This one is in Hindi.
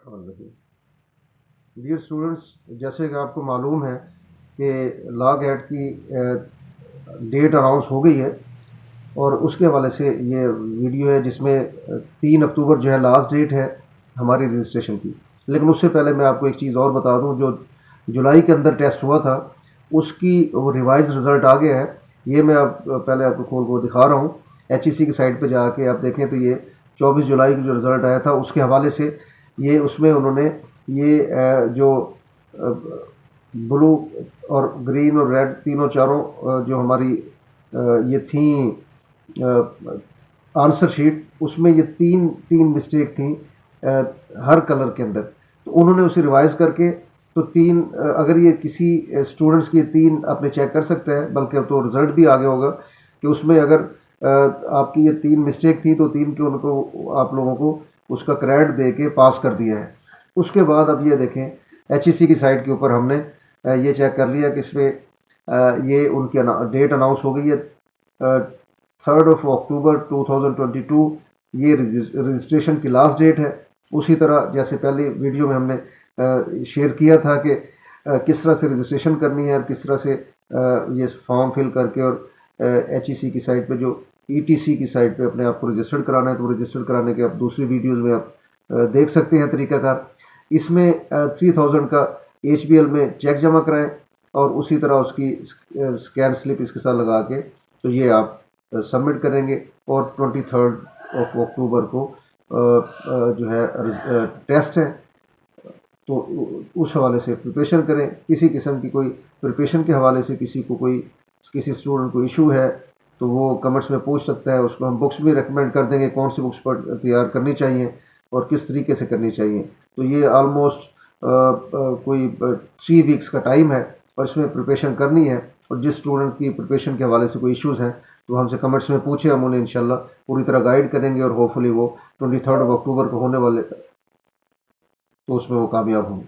डियर स्टूडेंट्स, जैसे कि आपको मालूम है कि लॉग एड की डेट अनाउंस हो गई है और उसके हवाले से ये वीडियो है जिसमें 3 अक्टूबर जो है लास्ट डेट है हमारी रजिस्ट्रेशन की। लेकिन उससे पहले मैं आपको एक चीज़ और बता दूं, जो जुलाई के अंदर टेस्ट हुआ था उसकी वो रिवाइज रिज़ल्ट आ गया है। ये मैं आप पहले आपको खोल को दिखा रहा हूँ। HEC की साइट पे जाके आप देखें तो ये 24 जुलाई की जो रिज़ल्ट आया था उसके हवाले से ये उसमें उन्होंने ये जो ब्लू और ग्रीन और रेड तीनों चारों जो हमारी ये थी आंसर शीट, उसमें ये तीन तीन मिस्टेक थी हर कलर के अंदर। तो उन्होंने उसे रिवाइज करके तो तीन अगर ये किसी स्टूडेंट्स की तीन अपने चेक कर सकते हैं, बल्कि अब तो रिज़ल्ट भी आगे होगा कि उसमें अगर आपकी ये तीन मिस्टेक थी तो तीन के उनको आप लोगों को उसका क्रेडिट दे के पास कर दिया है। उसके बाद अब ये देखें HEC की साइट के ऊपर हमने ये चेक कर लिया कि इसमें ये उनकी डेट अनाउंस हो गई है 3 अक्टूबर 2022। ये रजिस्ट्रेशन की लास्ट डेट है। उसी तरह जैसे पहले वीडियो में हमने शेयर किया था कि किस तरह से रजिस्ट्रेशन करनी है और किस तरह से ये फॉर्म फिल करके और HEC की साइट पे जो ETC की साइट पे अपने आप को रजिस्टर्ड कराना है, तो रजिस्टर्ड कराने के आप दूसरी वीडियोस में आप देख सकते हैं तरीकाकार। इसमें 3000 का HBL में चेक जमा कराएं और उसी तरह उसकी स्कैन स्लिप इसके साथ लगा के तो ये आप सबमिट करेंगे और 23 अक्टूबर को जो है टेस्ट है। तो उस हवाले से प्रिपरेशन करें। किसी किस्म की कोई प्रिपरेशन के हवाले से किसी स्टूडेंट को इशू है तो वो कमेंट्स में पूछ सकता है। उसको हम बुक्स भी रिकमेंड कर देंगे कौन सी बुक्स पर तैयार करनी चाहिए और किस तरीके से करनी चाहिए। तो ये ऑलमोस्ट कोई 3 वीक्स का टाइम है और इसमें प्रिपरेशन करनी है। और जिस स्टूडेंट की प्रिपरेशन के हवाले से कोई इश्यूज़ हैं तो हमसे कमेंट्स में पूछे, हम उन्हें इंशाल्लाह पूरी तरह गाइड करेंगे और होपफुली वो 23 अक्टूबर को होने वाले तो उसमें वो कामयाब होंगे।